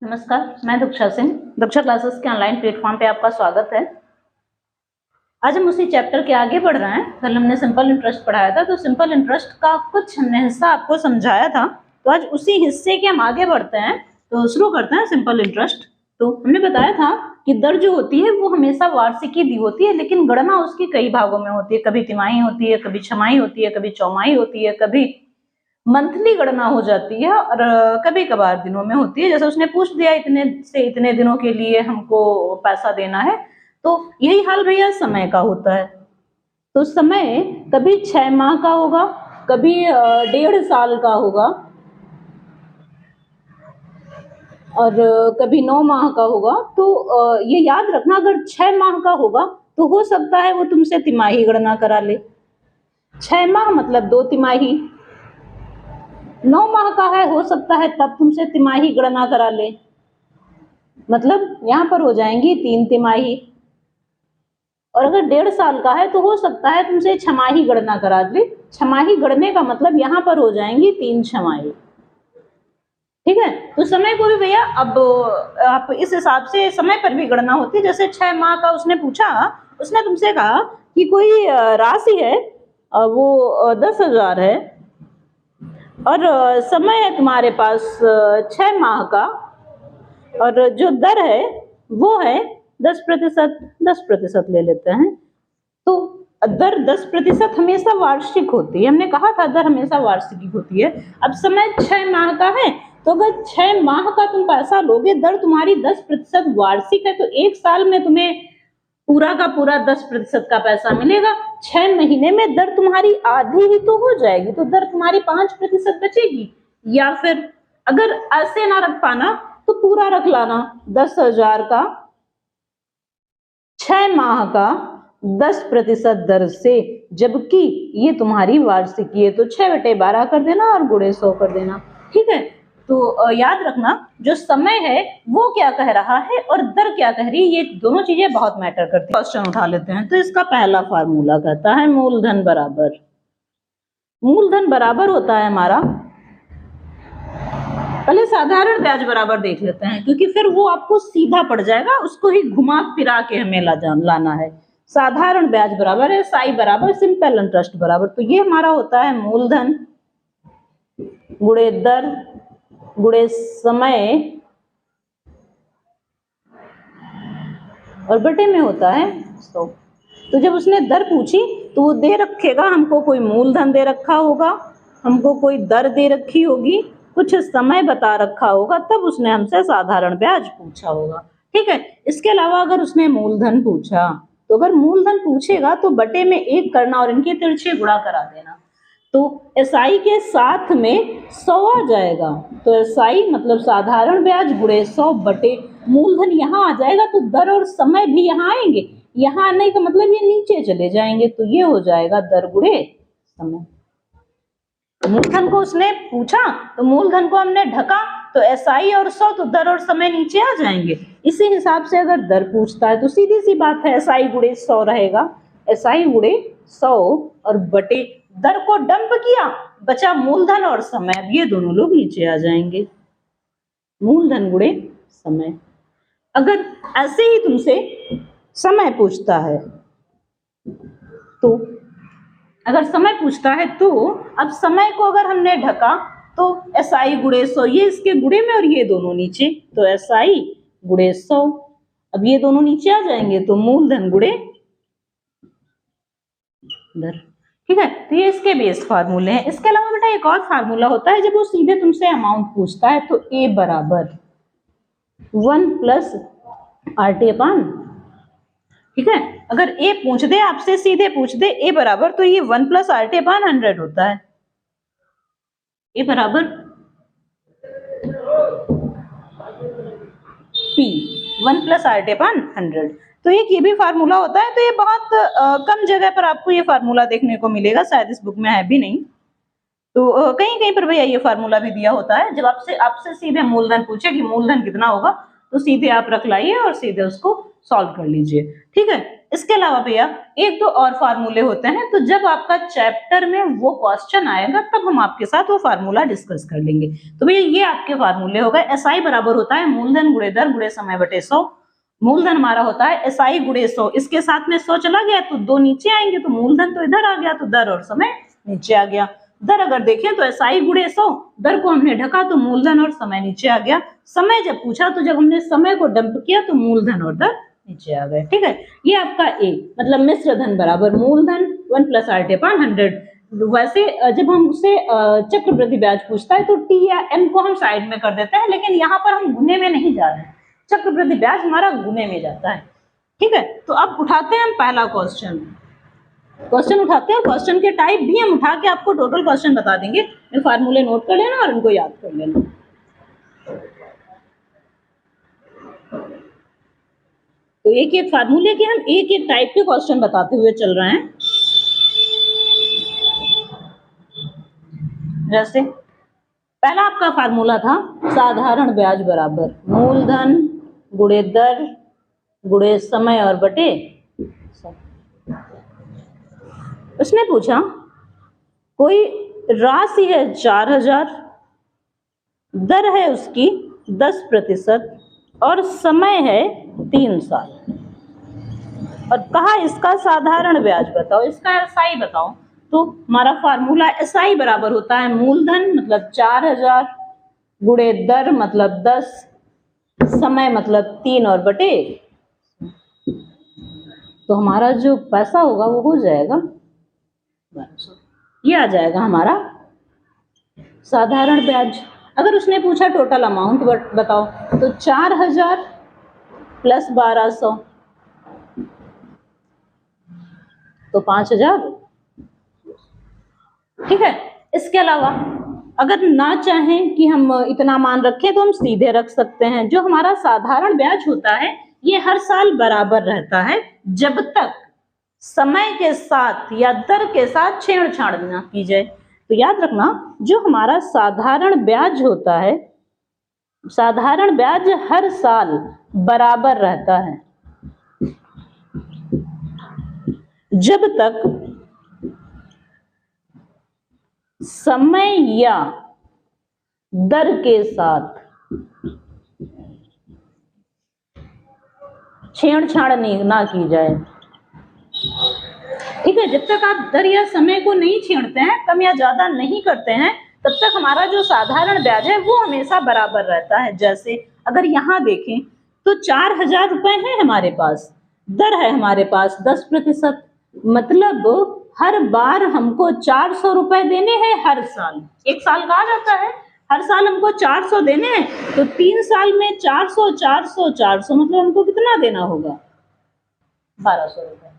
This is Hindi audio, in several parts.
नमस्कार, मैं दीक्षा सिंह। दीक्षा क्लासेस के ऑनलाइन प्लेटफॉर्म पे आपका स्वागत है। आज हम उसी चैप्टर के आगे बढ़ रहे हैं। कल हमने सिंपल इंटरेस्ट पढ़ाया था, तो सिंपल इंटरेस्ट का कुछ हमने हिस्सा आपको समझाया था। तो आज उसी हिस्से के हम आगे बढ़ते हैं, तो शुरू करते हैं सिंपल इंटरेस्ट। तो हमने बताया था कि दर जो होती है वो हमेशा वार्षिक ही दी होती है, लेकिन गणना उसकी कई भागों में होती है। कभी तिमाही होती है, कभी छमाही होती है, कभी चौमाही होती है, कभी मंथली गणना हो जाती है और कभी कभार दिनों में होती है। जैसे उसने पूछ दिया इतने से इतने दिनों के लिए हमको पैसा देना है, तो यही हाल भैया समय का होता है। तो समय कभी 6 माह का होगा, कभी 1.5 साल का होगा और कभी 9 माह का होगा। तो ये याद रखना, अगर 6 माह का होगा तो हो सकता है वो तुमसे तिमाही गणना करा ले। 6 माह मतलब 2 तिमाही। 9 माह का है, हो सकता है तब तुमसे तिमाही गणना करा ले, मतलब यहां पर हो जाएंगी 3 तिमाही। और अगर 1.5 साल का है तो हो सकता है तुमसे छमाही गणना करा ले। छमाही गणने का मतलब यहां पर हो जाएंगी 3 छमाही। ठीक है, तो समय को भी भैया अब आप इस हिसाब से समय पर भी गणना होती है। जैसे 6 माह का उसने पूछा, उसने तुमसे कहा कि कोई राशि है, वो 10,000 है और समय है तुम्हारे पास 6 माह का, और जो दर है वो है 10%। 10% ले लेते हैं, तो दर 10% हमेशा वार्षिक होती है। हमने कहा था दर हमेशा वार्षिक होती है। अब समय 6 माह का है, तो अगर 6 माह का तुम पैसा लोगे, दर तुम्हारी 10% वार्षिक है, तो 1 साल में तुम्हें पूरा का पूरा 10% का पैसा मिलेगा। 6 महीने में दर तुम्हारी आधी ही तो हो जाएगी, तो दर तुम्हारी 5% बचेगी। या फिर अगर ऐसे ना रख पाना तो पूरा रख लाना, 10,000 का 6 माह का 10% दर से, जबकि ये तुम्हारी वार्षिकी है, तो 6/12 कर देना और गुणे 100 कर देना। ठीक है, तो याद रखना जो समय है वो क्या कह रहा है और दर क्या कह रही है, ये दोनों चीजें बहुत मैटर करती है। क्वेश्चन उठा लेते हैं। तो इसका पहला फार्मूला कहता है मूलधन बराबर, मूलधन बराबर होता है हमारा, पहले साधारण ब्याज बराबर देख लेते हैं, क्योंकि फिर वो आपको सीधा पड़ जाएगा, उसको ही घुमा फिरा के हमें लाना है। साधारण ब्याज बराबर है साई बराबर सिंपल इंटरेस्ट बराबर। तो ये हमारा होता है मूलधन गुणे दर गुणे समय और बटे में होता है 100। तो जब उसने दर पूछी तो वो दे रखेगा, हमको कोई मूलधन दे रखा होगा, हमको कोई दर दे रखी होगी, कुछ समय बता रखा होगा, तब उसने हमसे साधारण ब्याज पूछा होगा। ठीक है, इसके अलावा अगर उसने मूलधन पूछा, तो अगर मूलधन पूछेगा तो बटे में 1 करना और इनके तिरछे गुणा करा देना, तो एसआई के साथ में 100 आ जाएगा। तो एसआई मतलब साधारण ब्याज गुणे 100 बटे मूलधन यहाँ आ जाएगा, तो दर और समय भी यहाँ आएंगे। यहाँ आने का मतलब ये नीचे चले जाएंगे, तो ये हो जाएगा दर गुणे समय। मूलधन को उसने पूछा तो मूलधन को हमने ढका, तो एसआई और 100, तो दर और समय नीचे आ जाएंगे। इसी हिसाब से अगर दर पूछता है तो सीधी सी बात है एसआई गुणे 100 रहेगा। एसआई गुणे 100 और बटे दर को डंप किया, बचा मूलधन और समय, अब ये दोनों लोग नीचे आ जाएंगे। मूलधन गुणे समय। अगर ऐसे ही तुमसे समय पूछता है, तो अगर समय पूछता है तो अब समय को अगर हमने ढका तो एसआई गुणे 100, ये इसके गुणे में और ये दोनों नीचे, तो एसआई गुणे 100, अब ये दोनों नीचे आ जाएंगे, तो मूलधन गुणे दर। ठीक है, तो ये इसके बेस फार्मूले हैं। इसके अलावा बेटा एक और फार्मूला होता है, जब वो सीधे तुमसे अमाउंट पूछता है, तो ए बराबर 1 + RT/। ठीक है, अगर ए पूछ दे आपसे, सीधे पूछ दे ए बराबर, तो ये 1 + RT/100 होता है। ए बराबर P 1 + RT/100। तो ये भी फार्मूला होता है। तो ये बहुत कम जगह पर आपको ये फार्मूला देखने को मिलेगा, शायद इस बुक में है भी नहीं। तो कहीं कहीं पर भैया ये फार्मूला भी दिया होता है, जब आपसे सीधे मूलधन पूछे कि मूलधन कितना होगा, तो सीधे आप रख लाइए और सीधे उसको सॉल्व कर लीजिए। ठीक है, इसके अलावा भैया एक दो और फार्मूले होते हैं, तो जब आपका चैप्टर में वो क्वेश्चन आएगा तब हम आपके साथ वो फार्मूला डिस्कस कर लेंगे। तो भैया ये आपके फार्मूले हो गए। SI बराबर होता है मूलधन गुणे दर गुणे समय बटे 100। मूलधन हमारा होता है SI गुणे 100, इसके साथ में 100 चला गया तो 2 नीचे आएंगे, तो मूलधन तो इधर आ गया, तो दर और समय नीचे आ गया। दर अगर देखें तो SI गुणे 100, दर को हमने ढका तो मूलधन और समय नीचे आ गया। समय जब पूछा तो जब हमने समय को डंप किया तो मूलधन और दर नीचे आ गए। ठीक है, ये आपका A मतलब मिश्र धन बराबर मूलधन 1 + RT/100। वैसे जब हम उससे चक्रवृद्धि ब्याज पूछता है तो T या M को हम साइड में कर देते हैं, लेकिन यहाँ पर हम गुने में नहीं जा रहे हैं, चक्रवृद्धि ब्याज हमारा गुने में जाता है। ठीक है, तो अब उठाते हैं हम पहला क्वेश्चन उठाते हैं, और क्वेश्चन के टाइप भी हम उठा के आपको टोटल क्वेश्चन बता देंगे। ये फार्मूले नोट कर लेना और इनको याद कर लेना। तो एक एक फार्मूले के हम एक एक टाइप के क्वेश्चन बताते हुए चल रहे हैं। जैसे पहला आपका फार्मूला था साधारण ब्याज बराबर मूलधन गुणे दर गुणे समय और बटे। उसने पूछा कोई राशि है 4000, दर है उसकी 10% और समय है 3 साल, और कहा इसका साधारण ब्याज बताओ, इसका SI बताओ। तो हमारा फार्मूला SI बराबर होता है मूलधन मतलब 4000 गुणे दर मतलब 10, समय मतलब 3 और बटे। तो हमारा जो पैसा होगा वो हो जाएगा 1200। ये आ जाएगा हमारा साधारण ब्याज। अगर उसने पूछा टोटल अमाउंट बताओ तो 4000 + 1200 तो 5000। ठीक है, इसके अलावा अगर ना चाहें कि हम इतना मान रखें तो हम सीधे रख सकते हैं। जो हमारा साधारण ब्याज होता है ये हर साल बराबर रहता है जब तक समय के साथ या दर के साथ छेड़छाड़ ना की जाए। तो याद रखना जो हमारा साधारण ब्याज होता है, साधारण ब्याज हर साल बराबर रहता है जब तक समय या दर के साथ छेड़छाड़ ना की जाए। ठीक है, जब तक आप दर या समय को नहीं छेड़ते हैं, कम या ज्यादा नहीं करते हैं, तब तक हमारा जो साधारण ब्याज है वो हमेशा बराबर रहता है। जैसे अगर यहाँ देखें तो 4000 रुपए है हमारे पास, दर है हमारे पास 10%, मतलब हर बार हमको 400 रुपए देने हैं हर साल। एक साल कहा जाता है, हर साल हमको 400 देने हैं, तो 3 साल में 400 400 400 मतलब हमको कितना देना होगा 1200 रुपए।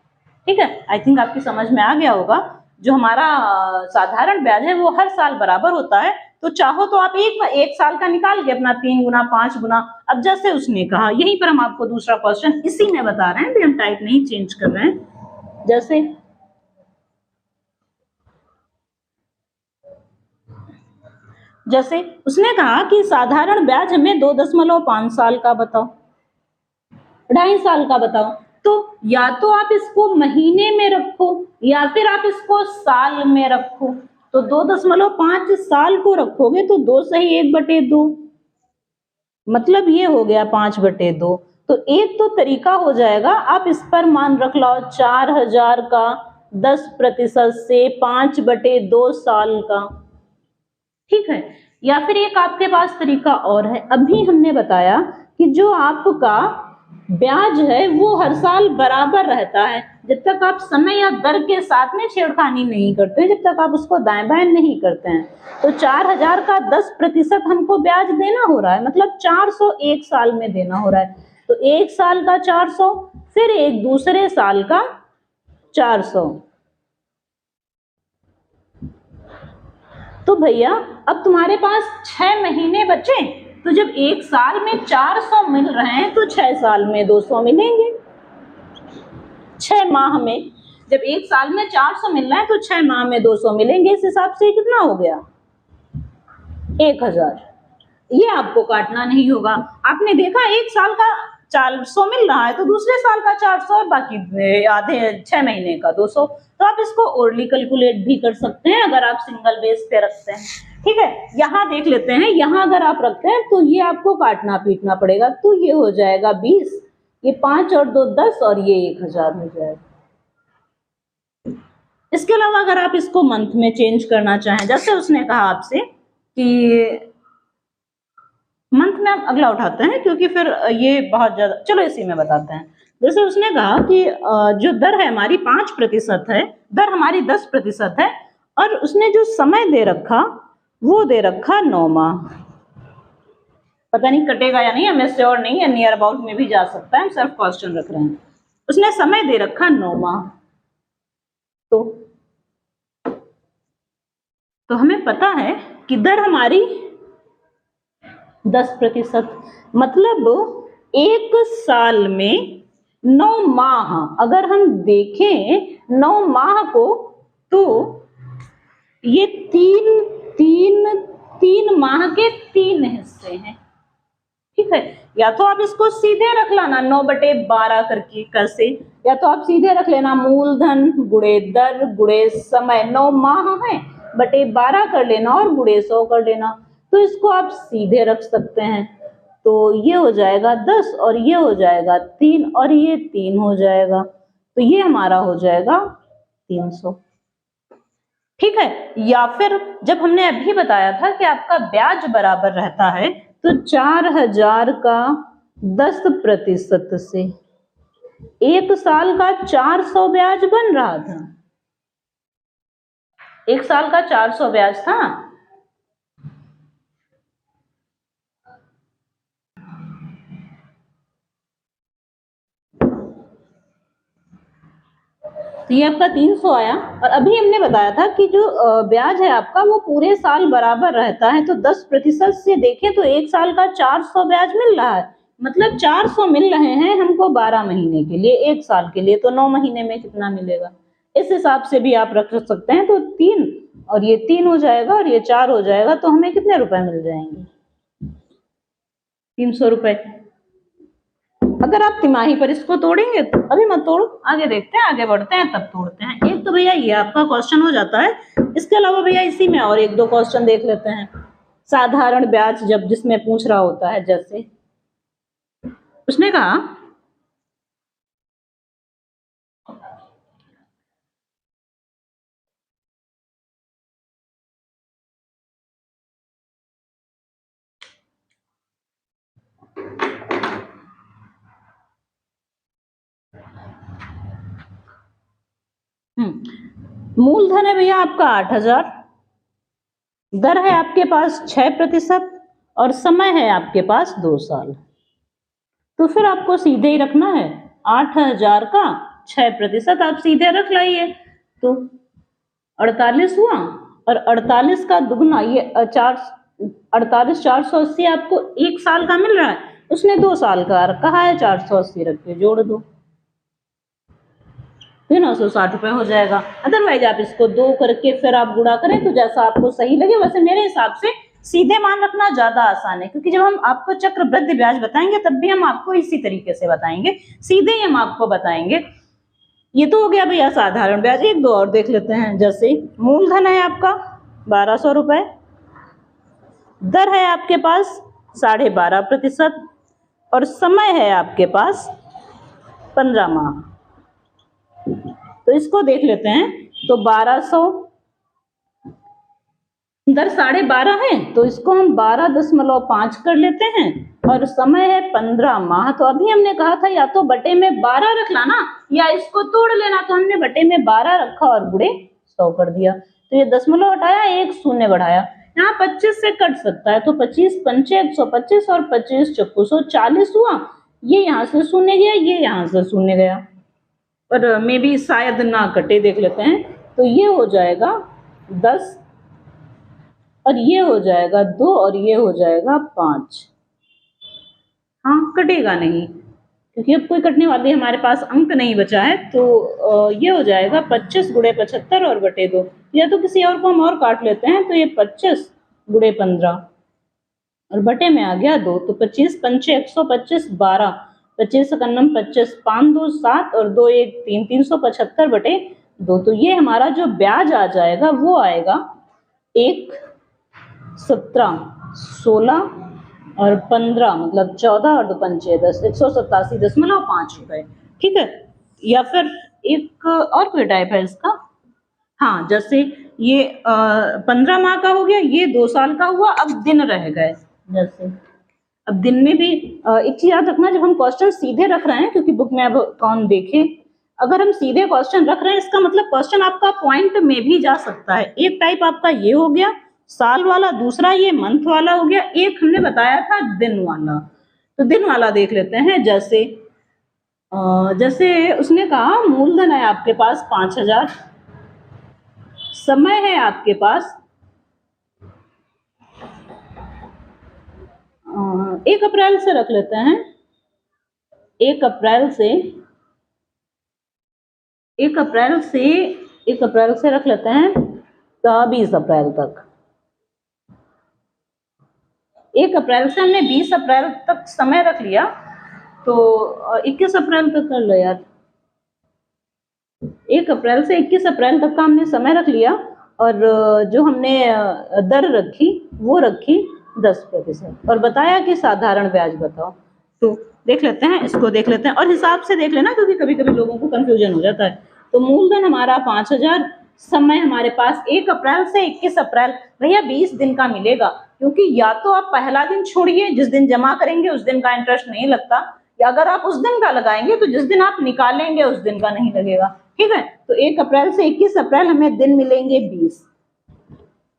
ठीक है, आई थिंक आपकी समझ में आ गया होगा। जो हमारा साधारण ब्याज है वो हर साल बराबर होता है। तो चाहो तो आप एक साल का निकाल के अपना 3 गुना 5 गुना, अब जैसे उसने कहा यहीं पर हम आपको दूसरा क्वेश्चन इसी में बता रहे हैं, हम टाइप नहीं चेंज कर रहे हैं। जैसे उसने कहा कि साधारण ब्याज हमें 2.5 साल का बताओ, 2.5 साल का बताओ। तो या तो आप इसको महीने में रखो या फिर आप इसको साल में रखो। तो 2.5 साल को रखोगे तो 2 सही 1/2, मतलब ये हो गया 5/2। तो एक तो तरीका हो जाएगा, आप इस पर मान रख लो 4000 का 10% से 5/2 साल का। ठीक है, या फिर एक आपके पास तरीका और है, अभी हमने बताया कि जो आपका ब्याज है वो हर साल बराबर रहता है जब तक आप समय या दर के साथ में छेड़खानी नहीं करते, जब तक आप उसको दाएं बाएं नहीं करते हैं। तो 4000 का 10% हमको ब्याज देना हो रहा है, मतलब 400 एक साल में देना हो रहा है। तो एक साल का 400, फिर एक दूसरे साल का 400। तो भैया अब तुम्हारे पास 6 महीने बचे, तो जब एक साल में 400 मिल रहे हैं तो 6 साल में 200 मिलेंगे। 6 माह में जब एक साल में 400 मिल रहा है तो 6 माह में 200 मिलेंगे। इस हिसाब से कितना हो गया 1000। ये आपको काटना नहीं होगा। आपने देखा एक साल का 400 मिल रहा है तो दूसरे साल का 400 और बाकी आधे 6 महीने का 200। तो आप इसको ओरली कैलकुलेट भी कर सकते हैं अगर आप सिंगल बेस पे रखते हैं। ठीक है, यहाँ देख लेते हैं, यहाँ अगर आप रखते हैं तो ये आपको काटना पीटना पड़ेगा, तो ये हो जाएगा 20, ये 5 और 2 10 और ये 1000 हो जाएगा। इसके अलावा अगर आप इसको मंथ में चेंज करना चाहें, जैसे उसने कहा आपसे कि मंथ में आप अगला उठाते हैं क्योंकि फिर ये बहुत ज्यादा, चलो इसी में बताते हैं। जैसे उसने कहा कि जो दर है हमारी 5% है, दर हमारी 10% है, और उसने जो समय दे रखा वो दे रखा 9 माह। पता नहीं कटेगा या नहीं, हमें श्योर नहीं है, नियर अबाउट में भी जा सकता है, हम सिर्फ क्वेश्चन रख रहे हैं। उसने समय दे रखा 9 माह। तो हमें पता है कि दर हमारी 10%, मतलब एक साल में 9 माह, अगर हम देखें 9 माह को, तो ये तीन माह के 3 हिस्से हैं। ठीक है, या तो आप इसको सीधे रख लेना 9/12 करके कैसे, या तो आप सीधे रख लेना मूलधन गुणे दर गुणे समय, 9 माह है बटे 12 कर लेना और गुणे 100 कर लेना। तो इसको आप सीधे रख सकते हैं, तो ये हो जाएगा 10 और ये हो जाएगा 3 और ये 3 हो जाएगा, तो ये हमारा हो जाएगा 300। ठीक है, या फिर जब हमने अभी बताया था कि आपका ब्याज बराबर रहता है, तो 4000 का 10% से एक साल का 400 ब्याज बन रहा था। एक साल का 400 ब्याज था। तो ये आपका 300 आया, और अभी हमने बताया था कि जो ब्याज है आपका वो पूरे साल बराबर रहता है, तो 10% से देखें तो एक साल का 400 ब्याज मिल रहा है, मतलब 400 मिल रहे हैं हमको 12 महीने के लिए, एक साल के लिए, तो 9 महीने में कितना मिलेगा, इस हिसाब से भी आप रख सकते हैं। तो 3 और ये 3 हो जाएगा और ये 4 हो जाएगा, तो हमें कितने रुपए मिल जाएंगे, 300 रुपए। अगर आप तिमाही पर इसको तोड़ेंगे तो, अभी मत तोड़ो, आगे देखते हैं, आगे बढ़ते हैं तब तोड़ते हैं। एक तो भैया ये आपका क्वेश्चन हो जाता है, इसके अलावा भैया इसी में और 1-2 क्वेश्चन देख लेते हैं। साधारण ब्याज जब जिसमें पूछ रहा होता है, जैसे उसने कहा मूलधन है भैया आपका 8000, दर है आपके पास 6% और समय है आपके पास 2 साल। तो फिर आपको सीधे ही रखना है 8000 का 6% आप सीधे रख लाइए, तो 48 हुआ, और 48 का दुगना ये 480 आपको एक साल का मिल रहा है, उसने 2 साल का कहा है, 480 रख के जोड़ दो, तो 960 रुपए हो जाएगा। अदरवाइज आप इसको 2 करके फिर आप गुणा करें, तो जैसा आपको सही लगे। वैसे मेरे हिसाब से सीधे मान रखना ज्यादा आसान है, क्योंकि जब हम आपको चक्रवृद्धि ब्याज बताएंगे तब भी हम आपको इसी तरीके से बताएंगे, सीधे ही हम आपको बताएंगे। ये तो हो गया भैया साधारण ब्याज। 1-2 और देख लेते हैं, जैसे मूलधन है आपका 1200 रुपए, दर है आपके पास 12.5% और समय है आपके पास 15 माह। तो इसको देख लेते हैं, तो 1200 दर 12.5 है, तो इसको हम 12.5 कर लेते हैं, और समय है 15 माह। तो अभी हमने कहा था या तो बटे में 12 रख लाना या इसको तोड़ लेना, तो हमने बटे में 12 रखा और गुणे 100 कर दिया। तो ये दशमलव हटाया, एक शून्य बढ़ाया, यहाँ 25 से कट सकता है, तो 25 पंचे 125 और 25 चौको 140 हुआ, ये यहाँ से शून्य गया, ये यहाँ से शून्य गया, पर मे भी शायद ना कटे, देख लेते हैं। तो ये हो जाएगा 10 और ये हो जाएगा 2 और ये हो जाएगा 5। हाँ, कटेगा नहीं क्योंकि अब कोई कटने वाली हमारे पास अंक नहीं बचा है। तो ये हो जाएगा 25 गुणे 75 और बटे 2, या तो किसी और को हम और काट लेते हैं, तो ये 25 गुणे 15 और बटे में आ गया 2, तो 25 पंचे 125 12, 25 एकन्नम 25, 5 2 7 और 2 1 3, 375 बटे 2। तो ये हमारा जो ब्याज आ जाएगा वो आएगा 1 17 16 और 15, मतलब 14 और 2 पंचे 10, 187.5 रुपए। ठीक है, या फिर एक और कोई टाइप है इसका, हाँ, जैसे ये 15 माह का हो गया, ये 2 साल का हुआ, अब दिन रह गए। जैसे अब दिन में भी एक चीज याद रखना, जब हम क्वेश्चन सीधे रख रहे हैं, क्योंकि बुक में अब कौन देखे, अगर हम सीधे क्वेश्चन रख रहे हैं इसका मतलब क्वेश्चन आपका पॉइंट में भी जा सकता है। एक टाइप आपका ये हो गया साल वाला, दूसरा ये मंथ वाला हो गया, एक हमने बताया था दिन वाला। तो दिन वाला देख लेते हैं। जैसे उसने कहा मूलधन है आपके पास 5000, समय है आपके पास 1 अप्रैल से रख लेते हैं, 1 अप्रैल से 1 अप्रैल से रख लेते हैं 20 अप्रैल तक। 1 अप्रैल से हमने 20 अप्रैल तक समय रख लिया, तो 21 अप्रैल तक कर लो यार। 1 अप्रैल से 21 अप्रैल तक का हमने समय रख लिया, और जो हमने दर रखी वो रखी 10%, और बताया कि साधारण ब्याज बताओ। तो देख लेते हैं, इसको देख लेते हैं और हिसाब से देख लेना, क्योंकि कभी कभी लोगों को कंफ्यूजन हो जाता है। तो मूलधन हमारा 5000, समय हमारे पास 1 अप्रैल से 21 अप्रैल, भैया 20 दिन का मिलेगा, क्योंकि या तो आप पहला दिन छोड़िए, जिस दिन जमा करेंगे उस दिन का इंटरेस्ट नहीं लगता, या अगर आप उस दिन का लगाएंगे तो जिस दिन आप निकालेंगे उस दिन का नहीं लगेगा। ठीक है, तो 1 अप्रैल से 21 अप्रैल हमें दिन मिलेंगे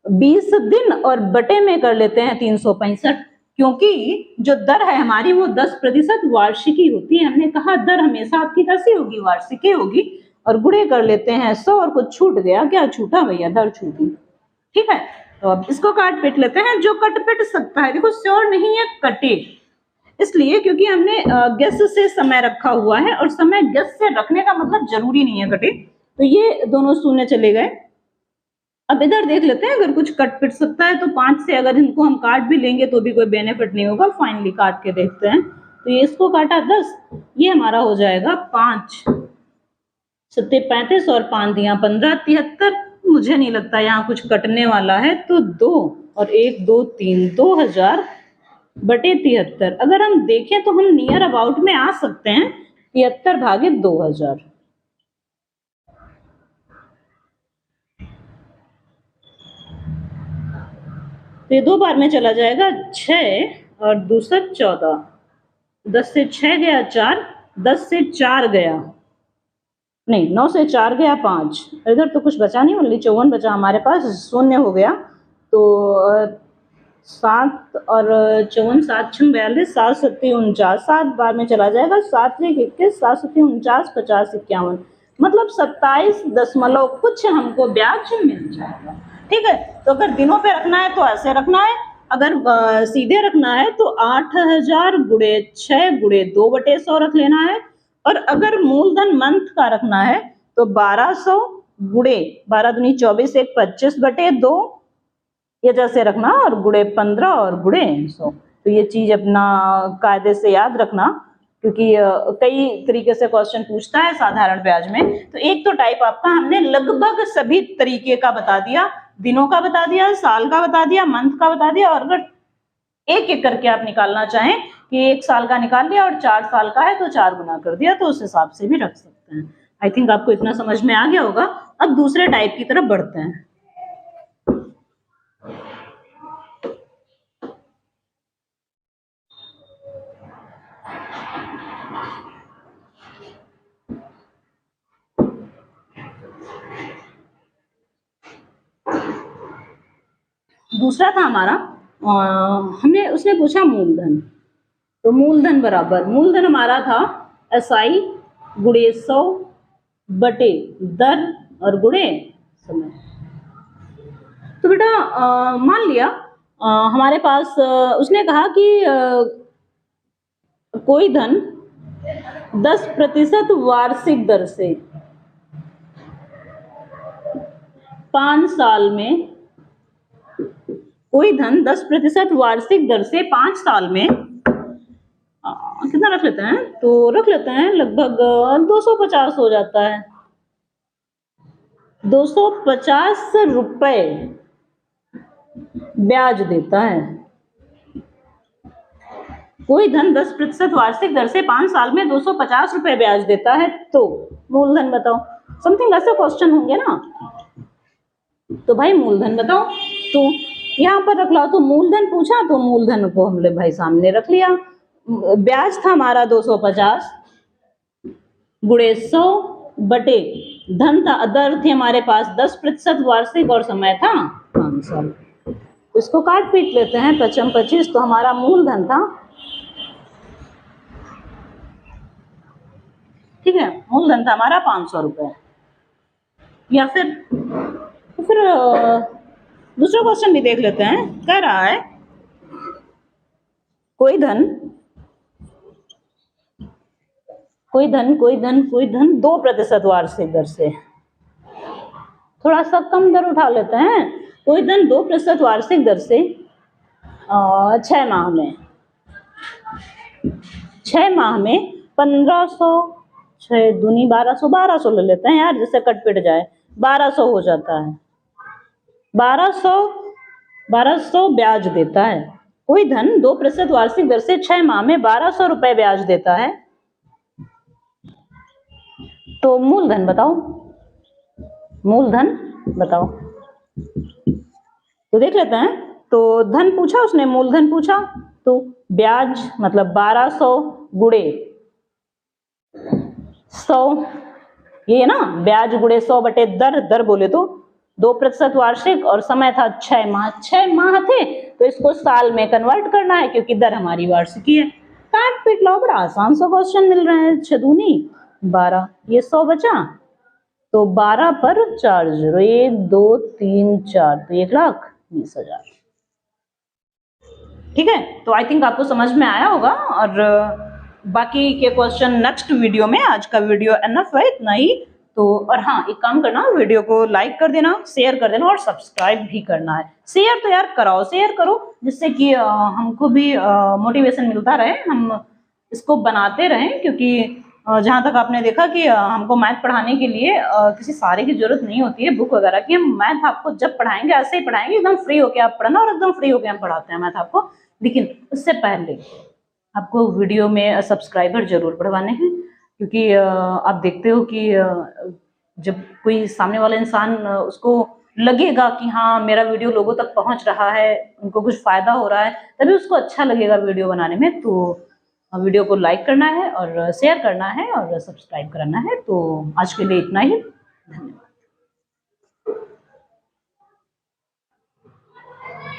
20 दिन, और बटे में कर लेते हैं 365, क्योंकि जो दर है हमारी वो 10% वार्षिकी होती है। हमने कहा दर हमेशा आपकी कैसी होगी, वार्षिकी होगी, और गुणे कर लेते हैं 100, और कुछ छूट गया, क्या छूटा भैया, दर छूटी। ठीक है, तो अब इसको काट पिट लेते हैं, जो कट पिट सकता है, देखो श्योर नहीं है कटे, इसलिए क्योंकि हमने गेस से समय रखा हुआ है, और समय गेस से रखने का मतलब जरूरी नहीं है कटे, तो ये दोनों शून्य चले गए। अब इधर देख लेते हैं, अगर कुछ कट पिट सकता है तो 5 से अगर इनको हम काट भी लेंगे तो भी कोई बेनिफिट नहीं होगा। फाइनली काट के देखते हैं, तो ये इसको काटा 10, ये हमारा हो जाएगा 5 सत्ते 35 और 5 दिया 15 73। मुझे नहीं लगता यहाँ कुछ कटने वाला है, तो 2 और 1 2 3 2000 बटे 73। अगर हम देखें तो हम नियर अबाउट में आ सकते हैं 73 भागे 2000। तो ये 2 बार में चला जाएगा 6 और दूसरा 14, 10 से 6 गया 4, 10 से 4 गया नहीं, 9 से 4 गया 5, इधर तो कुछ बचा नहीं, ओनली 54 बचा हमारे पास, शून्य हो गया। तो 7 और 54 7 6 42, 7 7 49, 7 बार में चला जाएगा, 7 1 21, 7 7 49, 50 51, मतलब 27 दशमलव कुछ हमको ब्याज मिल जाएगा। ठीक है, तो अगर दिनों पे रखना है तो ऐसे रखना है, अगर सीधे रखना है तो 8000 गुणे 6 गुणे 2 बटे 100 रख लेना है, और अगर मूलधन मंथ का रखना है तो 1200 गुणे 12 दूनी 24 1 25 बटे 2, ये जैसे रखना, और गुणे 15 और गुणे 100। तो ये चीज अपना कायदे से याद रखना, क्योंकि कई तरीके से क्वेश्चन पूछता है साधारण ब्याज में। तो एक तो टाइप आपका हमने लगभग सभी तरीके का बता दिया, दिनों का बता दिया, साल का बता दिया, मंथ का बता दिया, और अगर एक एक करके आप निकालना चाहें कि 1 साल का निकाल लिया और 4 साल का है तो 4 गुना कर दिया, तो उस हिसाब से भी रख सकते हैं। आई थिंक आपको इतना समझ में आ गया होगा। अब दूसरे टाइप की तरफ बढ़ते हैं। दूसरा था हमारा, हमने उसने पूछा मूलधन, तो मूलधन बराबर, मूलधन हमारा था SI गुणे 100 बटे दर और गुणे समय। तो बेटा मान लिया हमारे पास उसने कहा कि कोई धन 10% वार्षिक दर से 5 साल में कोई धन 10% वार्षिक दर से 5 साल में कितना रख लेते हैं, तो रख लेते हैं लगभग 250 हो जाता है, 250 रुपए ब्याज देता है। कोई धन 10% वार्षिक दर से 5 साल में 250 रुपए ब्याज देता है, तो मूलधन बताओ। समथिंग ऐसे क्वेश्चन होंगे ना, तो भाई मूलधन बताओ। तो यहाँ पर रख लो, तो मूलधन पूछा तो मूलधन को हमने भाई सामने रख लिया। ब्याज था हमारा 250 गुणे 100 बटे धन था, दर थी हमारे पास 10% वार्षिक और समय था 5 साल। इसको काट पीट लेते हैं, 55 25, तो हमारा मूलधन था, ठीक है, मूलधन था हमारा 500 रुपए। या फिर दूसरा क्वेश्चन भी देख लेते हैं। कह रहा है कोई धन 2% वार्षिक दर से, थोड़ा सा कम दर उठा लेते हैं। कोई धन 2% वार्षिक दर से 6 माह में 1500, 6 दूनी 1200 ले लेते हैं यार, जिससे कट पिट जाए, 1200 हो जाता है। 1200 ब्याज देता है। कोई धन 2% वार्षिक दर से 6 माह में 1200 रुपए ब्याज देता है, तो मूलधन बताओ। मूलधन बताओ, तो देख लेते हैं। तो धन पूछा उसने, मूलधन पूछा, तो ब्याज मतलब 1200 गुणे 100, ये ना, ब्याज गुणे 100 बटे दर बोले तो 2% वार्षिक और समय था 6 माह। 6 माह थे तो इसको साल में कन्वर्ट करना है, क्योंकि दर हमारी वार्षिकी है। काट पीट लो, बड़ा आसान सा क्वेश्चन मिल रहा है। 6 दूनी 12, ये 100 बचा, तो 12 पर 4 0, 1 2 3 4, तो 1,20,000। ठीक है, तो आई थिंक आपको समझ में आया होगा, और बाकी के क्वेश्चन नेक्स्ट वीडियो में। आज का वीडियो एनफ है, इतना ही। तो और हाँ, एक काम करना, वीडियो को लाइक कर देना, शेयर कर देना और सब्सक्राइब भी करना है। शेयर तो यार कराओ, शेयर करो, जिससे कि हमको भी मोटिवेशन मिलता रहे, हम इसको बनाते रहें। क्योंकि जहाँ तक आपने देखा कि हमको मैथ पढ़ाने के लिए किसी सहारे की जरूरत नहीं होती है, बुक वगैरह की। हम मैथ आपको जब पढ़ाएंगे ऐसे ही पढ़ाएंगे, एकदम फ्री होके आप पढ़ना, और एकदम फ्री होके हम पढ़ाते हैं मैथ आपको। लेकिन उससे पहले आपको वीडियो में सब्सक्राइबर जरूर बढ़वाने हैं, क्योंकि आप देखते हो कि जब कोई सामने वाला इंसान उसको लगेगा कि हाँ मेरा वीडियो लोगों तक पहुंच रहा है, उनको कुछ फायदा हो रहा है, तभी उसको अच्छा लगेगा वीडियो बनाने में। तो वीडियो को लाइक करना है और शेयर करना है और सब्सक्राइब करना है। तो आज के लिए इतना ही, धन्यवाद।